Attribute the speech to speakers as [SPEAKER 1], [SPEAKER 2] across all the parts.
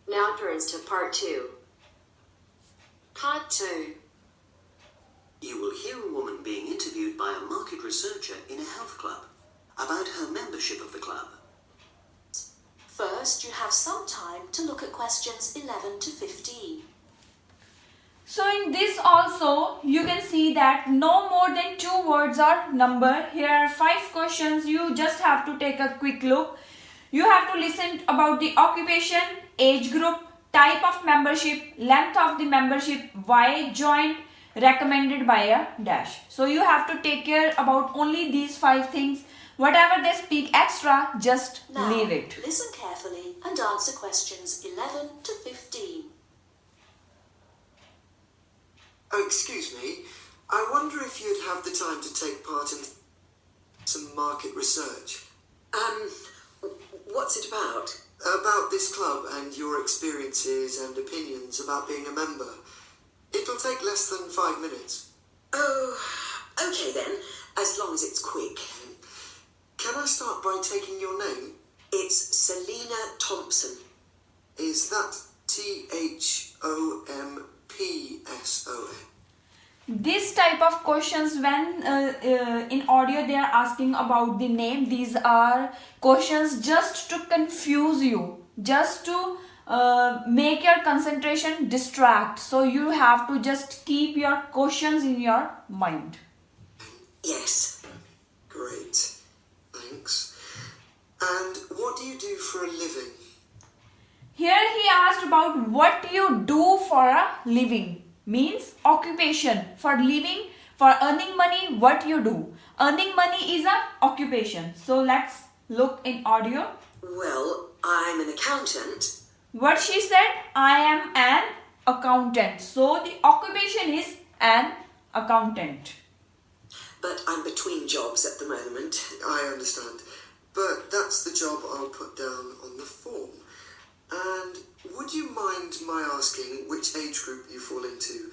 [SPEAKER 1] Now turns to part 2. Part 2.
[SPEAKER 2] You will hear a woman being interviewed by a market researcher in a health club about her membership of the club.
[SPEAKER 3] First, you have some time to look at questions 11 to 15.
[SPEAKER 4] So in this also, you can see that no more than 2 words are numbered. Here are 5 questions. You just have to take a quick look. You have to listen about the occupation, age group, type of membership, length of the membership, why joined, recommended by a dash. So you have to take care about only these 5 things. Whatever they speak extra, just
[SPEAKER 3] Now,
[SPEAKER 4] leave it.
[SPEAKER 3] listen carefully and answer questions 11 to 15.
[SPEAKER 5] Oh, excuse me. I wonder if you'd have the time to take part in some market research.
[SPEAKER 2] What's it about?
[SPEAKER 5] About this club and your experiences and opinions about being a member. It'll take less than 5 minutes.
[SPEAKER 2] Oh, okay then, as long as it's quick.
[SPEAKER 5] Can I start by taking your name?
[SPEAKER 2] It's Selina Thompson.
[SPEAKER 5] Is that Thompson?
[SPEAKER 4] This type of questions, when in audio they are asking about the name, these are questions just to confuse you, just to make your concentration distract. So you have to just keep your questions in your mind.
[SPEAKER 2] Yes.
[SPEAKER 5] Great. Thanks. And what do you do for a living?
[SPEAKER 4] Here he asked about what you do for a living. Means occupation. For living, for earning money, what you do. Earning money is a occupation. So let's look in audio.
[SPEAKER 2] Well, I'm an accountant.
[SPEAKER 4] What she said, I am an accountant. So the occupation is an accountant.
[SPEAKER 2] But I'm between jobs at the moment.
[SPEAKER 5] I understand. But that's the job I'll put down on the form. And would you mind my asking which age group you fall into?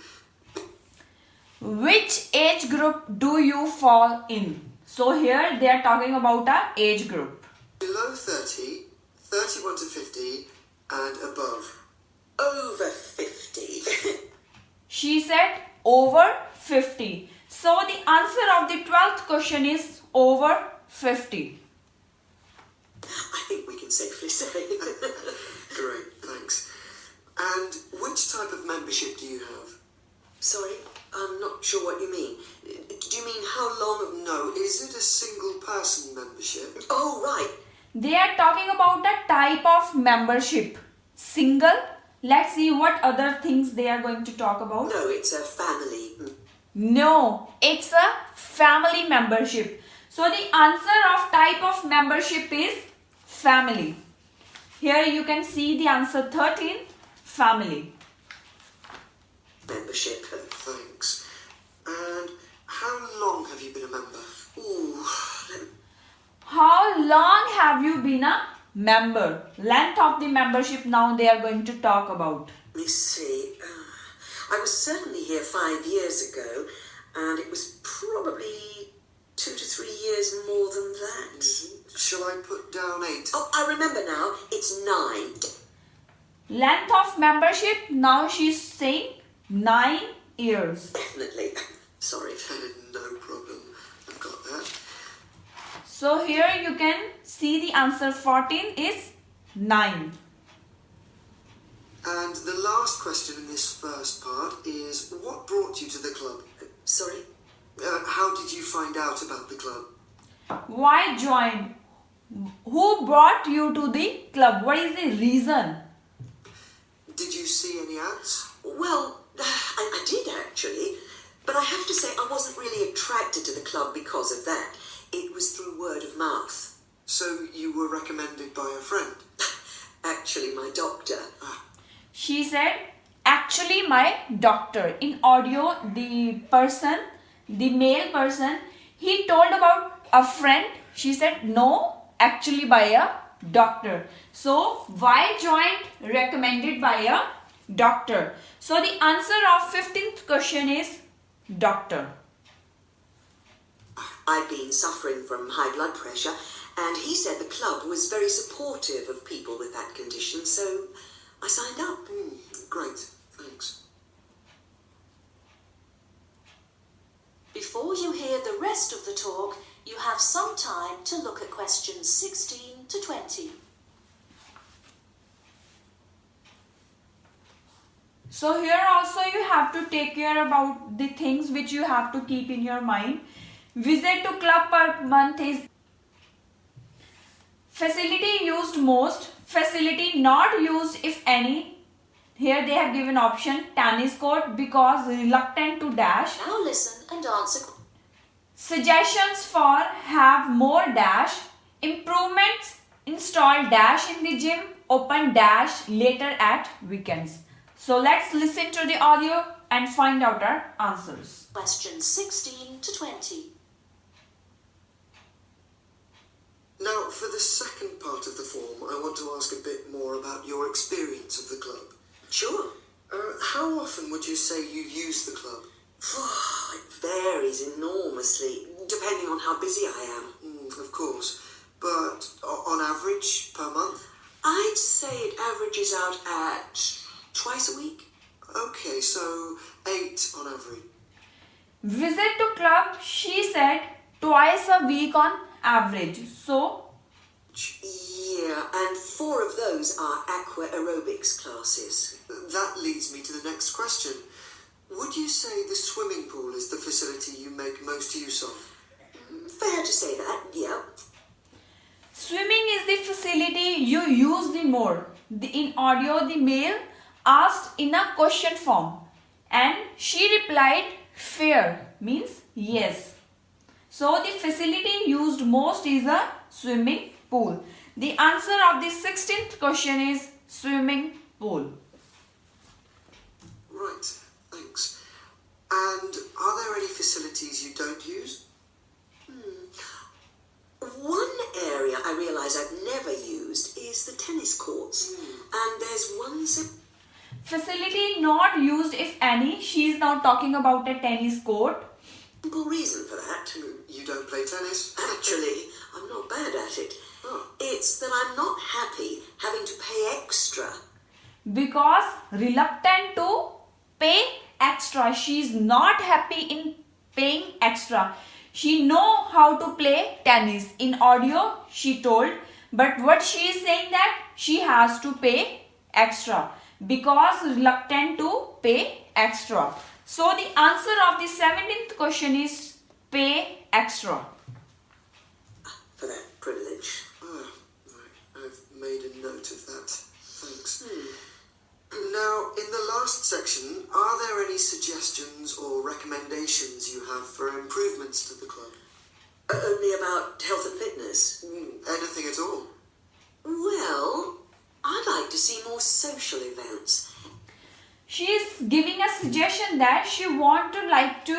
[SPEAKER 4] Which age group do you fall in? So here they are talking about a age group.
[SPEAKER 5] Below 30, 31 to 50, and above.
[SPEAKER 2] Over 50.
[SPEAKER 4] She said over 50. So the answer of the 12th question is over 50.
[SPEAKER 2] I think we can safely say.
[SPEAKER 5] Great, thanks. And which type of membership do you have?
[SPEAKER 2] Sorry, I'm not sure what you mean. Do you mean how long?
[SPEAKER 5] No, is it a single person membership?
[SPEAKER 2] Oh, right.
[SPEAKER 4] They are talking about the type of membership. Single. Let's see what other things they are going to talk about.
[SPEAKER 2] No, it's a family.
[SPEAKER 4] No, it's a family membership. So the answer of type of membership is family. Here you can see the answer 13, family.
[SPEAKER 2] Membership.
[SPEAKER 5] Thanks. And how long have you been a member?
[SPEAKER 2] Ooh,
[SPEAKER 4] How long have you been a member? Length of the membership now they are going to talk about.
[SPEAKER 2] let me see. I was certainly here 5 years ago, and it was probably 2 to 3 years more than that.
[SPEAKER 5] Shall I put down 8?
[SPEAKER 2] Oh, I remember now. It's 9.
[SPEAKER 4] Length of membership, now she's saying 9 years.
[SPEAKER 2] Definitely. Sorry.
[SPEAKER 5] No problem. I've got that.
[SPEAKER 4] So here you can see the answer 14 is 9.
[SPEAKER 5] And the last question in this first part is, what brought you to the club?
[SPEAKER 2] Sorry?
[SPEAKER 5] How did you find out about the club?
[SPEAKER 4] Why join? Who brought you to the club? What is the reason?
[SPEAKER 5] Did you see any ads?
[SPEAKER 2] Well, I did actually. But I have to say I wasn't really attracted to the club because of that. It was through word of mouth.
[SPEAKER 5] So you were recommended by a friend?
[SPEAKER 2] Actually, my doctor.
[SPEAKER 4] She said, actually my doctor. In audio, the person, the male person, he told about a friend. She said, no, actually by a doctor. So, why joined? Recommended by a doctor. So, the answer of 15th question is doctor.
[SPEAKER 2] I'd been suffering from high blood pressure, and he said the club was very supportive of people with that condition, so I signed up.
[SPEAKER 5] Great, thanks.
[SPEAKER 3] Before you hear the rest of the talk, you have some time to look at questions 16 to 20.
[SPEAKER 4] So here also you have to take care about the things which you have to keep in your mind. Visit to club per month is facility used most, facility not used if any. Here they have given option tennis court because reluctant to dash.
[SPEAKER 3] Now listen and answer.
[SPEAKER 4] Suggestions for have more dash, improvements install dash in the gym, open dash later at weekends. So let's listen to the audio and find out our answers.
[SPEAKER 3] Questions 16 to 20.
[SPEAKER 5] Now, for the second part of the form, I want to ask a bit more about your experience of the club.
[SPEAKER 2] Sure.
[SPEAKER 5] How often would you say you use the club?
[SPEAKER 2] It varies enormously, depending on how busy I am.
[SPEAKER 5] Of course. But on average, per month?
[SPEAKER 2] I'd say it averages out at twice a week.
[SPEAKER 5] Okay, so 8 on average.
[SPEAKER 4] Visit to club, she said, twice a week on average. So,
[SPEAKER 2] Yeah, and 4 of those are aqua aerobics classes.
[SPEAKER 5] That leads me to the next question. Would you say the swimming pool is the facility you make most use of?
[SPEAKER 2] Fair to say that, yeah.
[SPEAKER 4] swimming is the facility you use the more. In audio, the male asked in a question form and she replied fair means yes. So the facility used most is a swimming pool. The answer of the 16th question is swimming pool.
[SPEAKER 5] Right, thanks. And are there any facilities you don't use?
[SPEAKER 2] One area I realise I've never used is the tennis courts. And there's one
[SPEAKER 4] Facility not used if any. She is now talking about a tennis court.
[SPEAKER 2] simple reason for that.
[SPEAKER 5] You don't play tennis?
[SPEAKER 2] Actually, I'm not bad at it.
[SPEAKER 5] Oh.
[SPEAKER 2] It's that I'm not happy having to pay extra.
[SPEAKER 4] Because reluctant to pay extra. She is not happy in paying extra. She know how to play tennis. In audio, she told. But what she is saying that she has to pay extra. Because reluctant to pay extra. So the answer of the 17th question is pay extra.
[SPEAKER 2] For that privilege.
[SPEAKER 5] Right. I've made a note of that. Thanks. Now, in the last section, are there any suggestions or recommendations you have for improvements to the club?
[SPEAKER 2] Only about health and fitness.
[SPEAKER 5] Anything at all?
[SPEAKER 2] Well, I'd like to see more social events.
[SPEAKER 4] She is giving a suggestion that she want to like to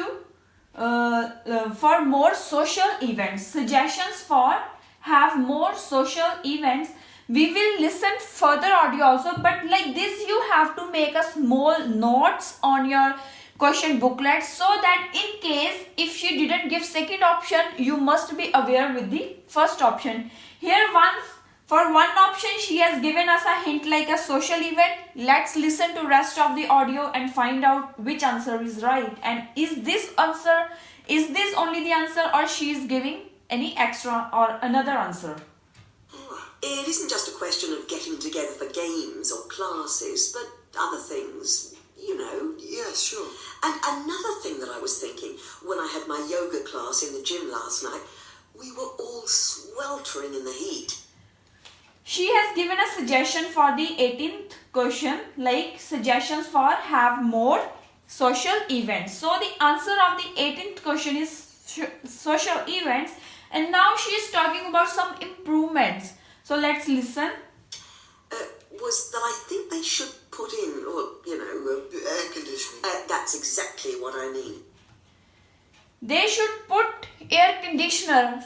[SPEAKER 4] for more social events. Suggestions for have more social events. We will listen further audio also, but like this you have to make a small notes on your question booklet so that in case if she didn't give second option, you must be aware with the first option. Here for one option she has given us a hint like a social event. Let's listen to rest of the audio and find out which answer is right. And is this only the answer or she is giving any extra or another answer?
[SPEAKER 2] It isn't just a question of getting together for games or classes, but other things, you know.
[SPEAKER 5] Yeah, sure.
[SPEAKER 2] And another thing that I was thinking, when I had my yoga class in the gym last night, we were all sweltering in the heat.
[SPEAKER 4] She has given a suggestion for the 18th question, like suggestions for have more social events. So the answer of the 18th question is social events, and now she is talking about some improvements. So let's listen.
[SPEAKER 2] Was that I think they should put in, or, you know...
[SPEAKER 5] Air conditioning.
[SPEAKER 2] That's exactly what I mean.
[SPEAKER 4] They should put air conditioner.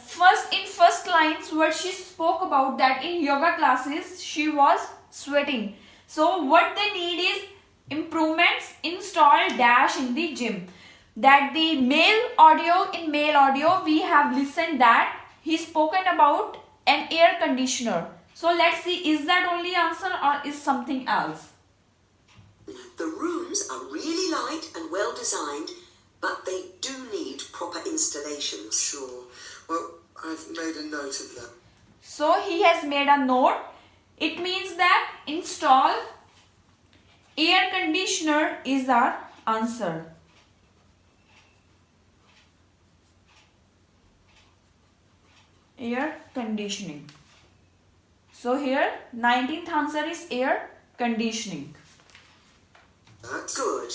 [SPEAKER 4] In first lines what she spoke about that in yoga classes she was sweating. So what they need is improvements, install dash in the gym. That the in male audio we have listened that he spoken about an air conditioner. So let's see, is that only answer or is something else?
[SPEAKER 2] The rooms are really light and well designed, but they do need proper installations.
[SPEAKER 5] Sure. Well, I've made a note of that.
[SPEAKER 4] So he has made a note. It means that install air conditioner is our answer. Air conditioning. So here 19th answer is air conditioning.
[SPEAKER 5] That's
[SPEAKER 2] Good.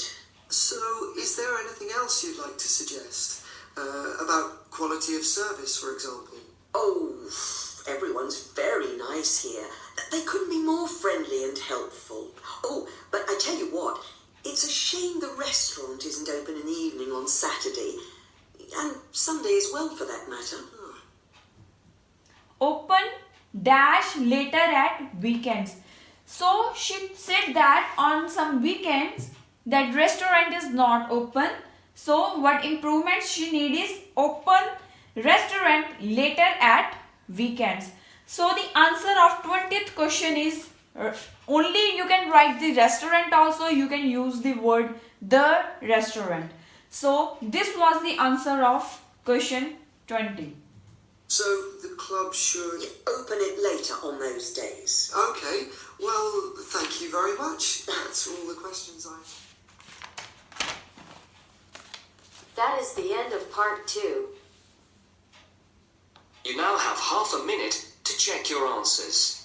[SPEAKER 5] So, is there anything else you'd like to suggest? About quality of service, for example?
[SPEAKER 2] Oh, everyone's very nice here. They couldn't be more friendly and helpful. Oh, but I tell you what, it's a shame the restaurant isn't open in the evening on Saturday. And Sunday as well, for that matter.
[SPEAKER 4] Open dash later at weekends. So she said that on some weekends that restaurant is not open. So what improvements she need is open restaurant later at weekends. So the answer of 20th question is only you can write the restaurant, also you can use the word the restaurant. So this was the answer of question 20.
[SPEAKER 5] So, the club should...
[SPEAKER 2] Open it later on those days.
[SPEAKER 5] Okay, well, thank you very much. That's all the questions I...
[SPEAKER 1] That is the end of part 2.
[SPEAKER 6] You now have half a minute to check your answers.